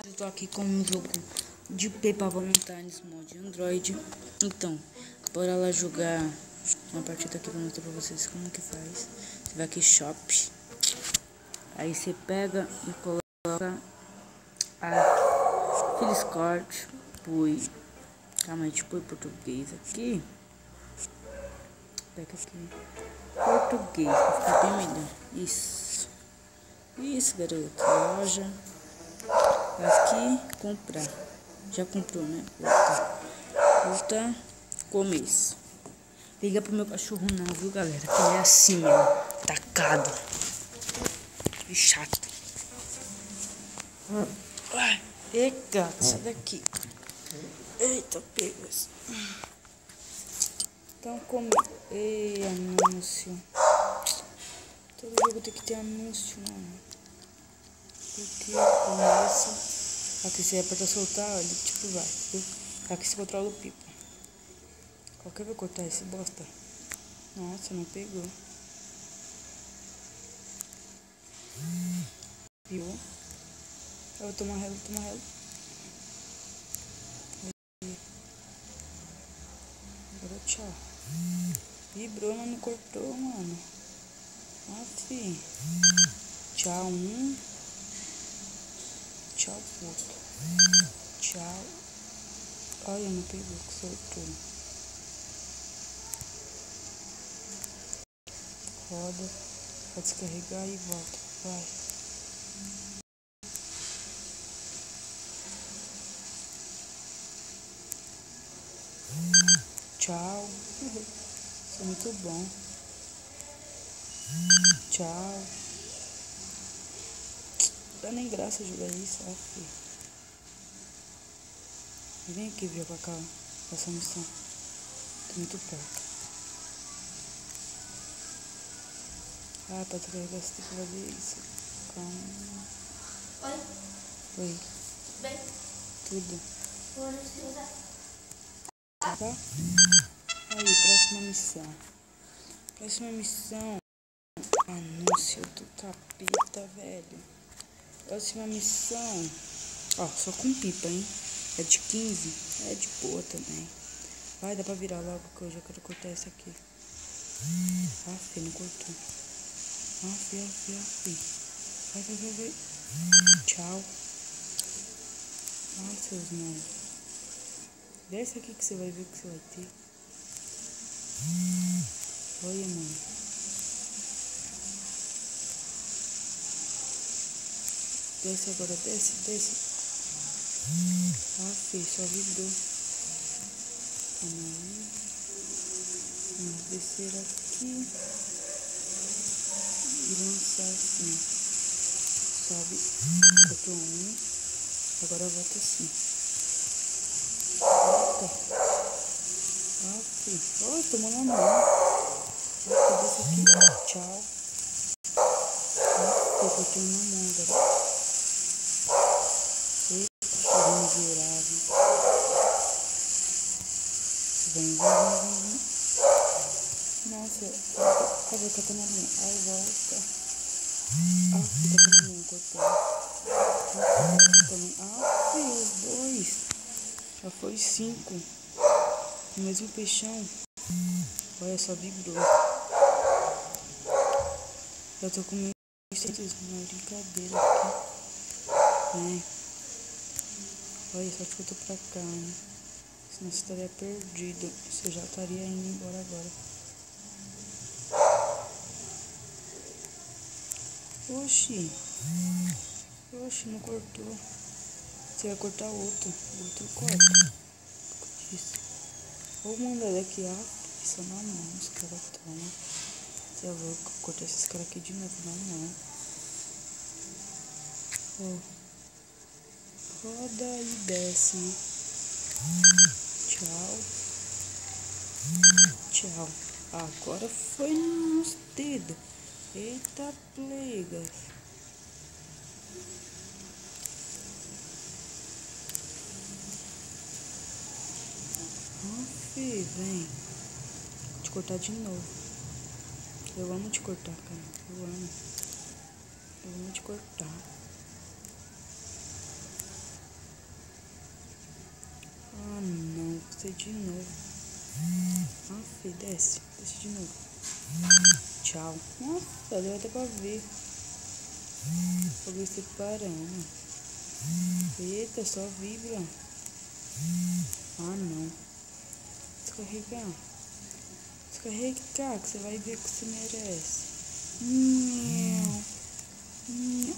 Eu tô aqui com um jogo de Paper Valentine's mod Android. Então, bora lá jogar uma partida aqui pra mostrar pra vocês como que faz. Você vai aqui shop, aí você pega e coloca a Filiscort, põe, calma aí, põe português aqui. Pega aqui, português, pra ficar bem melhor. Isso, garoto, loja. Aqui, comprar. Já comprou, né? Volta. Começo. Liga pro meu cachorro não, viu, galera? Que ele é assim, ó. Tacado. Que chato. Ai, eita, sai daqui. Eita, pegas. Então, como... Ei, anúncio. Todo jogo tem que ter anúncio, mano. Porque começa... Aqui você aperta soltar, ele tipo vai, viu? Aqui você controla o pipa. Qual que vai cortar esse bosta? Nossa, não pegou. Viu? Eu vou tomar relo, Agora tchau. Vibrou, mas não cortou, mano. Assim. Tchau, um. Tchau, outro. Tchau. Olha, não pegou, que soltou. Roda. Vai descarregar e volta. Vai. Tchau. Isso é muito bom. Tchau. Não dá nem graça jogar isso, ó, filho. Vem aqui ver pra cá, essa missão. Tô muito perto. Ah, pra descarregar você tem que fazer isso. Calma. Oi. Oi. Bem. Tudo. Tá? Tá? Aí, próxima missão. Próxima missão. Anúncio do capeta, velho. Próxima missão. Ó, só com pipa, hein? É de 15. É de boa também. Vai, dá pra virar logo que eu já quero cortar esse aqui. Aff, não cortou. Aff. Vai. Tchau. Ai, seus mãos. Desce aqui que você vai ver o que você vai ter. Olha, mano. Desce agora, desce. Aff, só vibrou. Calma aí. Vamos descer aqui. E lançar assim. Sobe. Cortou um. Agora volta assim. Eita. Aff. Oh, tomou na mão. Aff, desce aqui. Tchau. Aff, cortou na mão agora. Eita, cachorro miserável. Vem. Nossa, cadê que eu tô na linha? Aí volta. Fica na linha, cortou. Os dois. Já foi 5. No mesmo peixão. Olha, só vibrou. Eu tô com 1.600. Não, brincadeira aqui. Olha, só que eu tô pra cá, né? Senão você estaria perdido. Você já estaria indo embora agora. Oxi, não cortou. Você vai cortar outro. Outro corta. Isso. Vou mandar daqui, isso na mão. Os caras tomam. Eu vou cortar esses caras aqui de novo na mão. Roda e desce. Tchau. Agora foi nos dedos. Eita, plegas. Vem. Vou te cortar de novo. Eu amo te cortar, cara. Eu amo te cortar. descer de novo. Aff, desce de novo. Tchau. Nossa, deu até pra ver. Vou ver se parando. Eita, só vibra. Ah, não. Descarregar. Descarregar, que você vai ver o que você merece. Miau. Miau.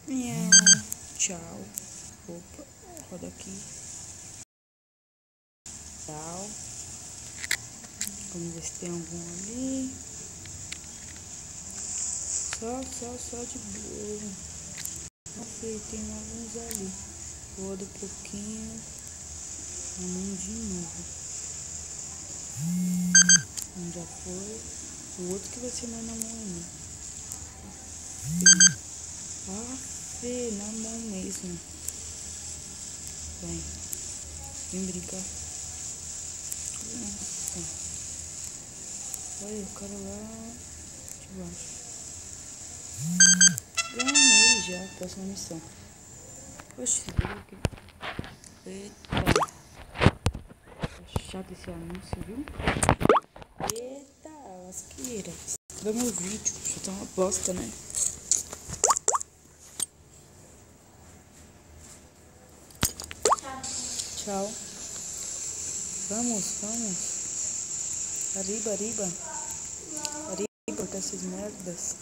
Miau. Tchau. Opa, roda aqui. Tchau. Vamos ver se tem algum ali. Só de boa. Ok, tem alguns ali. Roda um pouquinho. Na mão de novo. Um já foi. O outro que vai ser mais na mão ainda. Fê, na mão mesmo. Vem brincar. Nossa. Olha o cara lá de baixo. Ganhei já, próxima missão. Oxi, aqui. Eita. Chato esse anúncio, viu? Eita, lasqueira. Estraga meu vídeo. Já tá uma bosta, né? Tchau. Vamos. Arriba. Com essas merdas.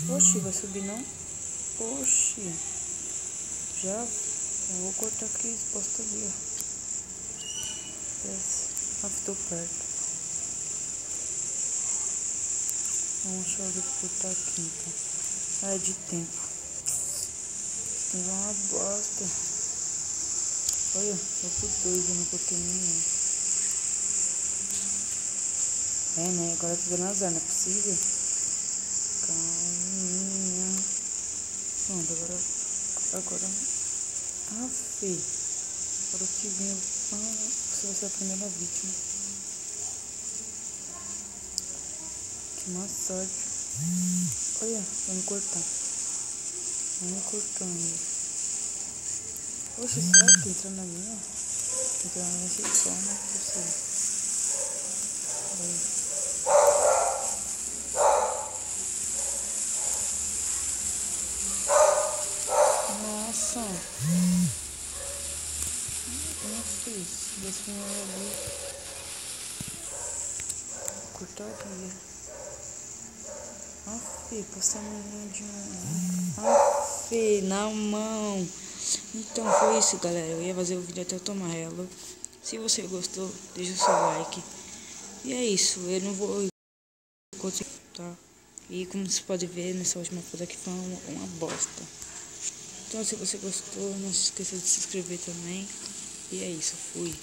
Oxi, vai subir não? Oxi. Já vou cortar aqui esse posto ali, ó. Desce. Tô perto. Vamos achar alguém pra cortar aqui, então. Ah, é de tempo. Tem uma bosta. Olha, eu fui 2, eu não cortei nenhum. É, né? Agora eu tô dando azar, não é possível? Calminha. Pronto, agora. Fê. Agora que vem o pão. Você vai ser a primeira vítima. Que má sorte. Olha, vamos cortar. Vamos cortando. Oxe, será que entra na minha? Entra na minha só, né? Eu sei. Olha. Nossa. Não fiz. Desse ali. Cortaria. Passar a mão de um. Na mão. Então foi isso, galera. Eu ia fazer o vídeo até eu tomar ela. Se você gostou, deixa o seu like. E é isso. Eu não vou conseguir, tá? E como você pode ver nessa última foto aqui, foi uma bosta. Então se você gostou, não se esqueça de se inscrever também. E é isso. Fui.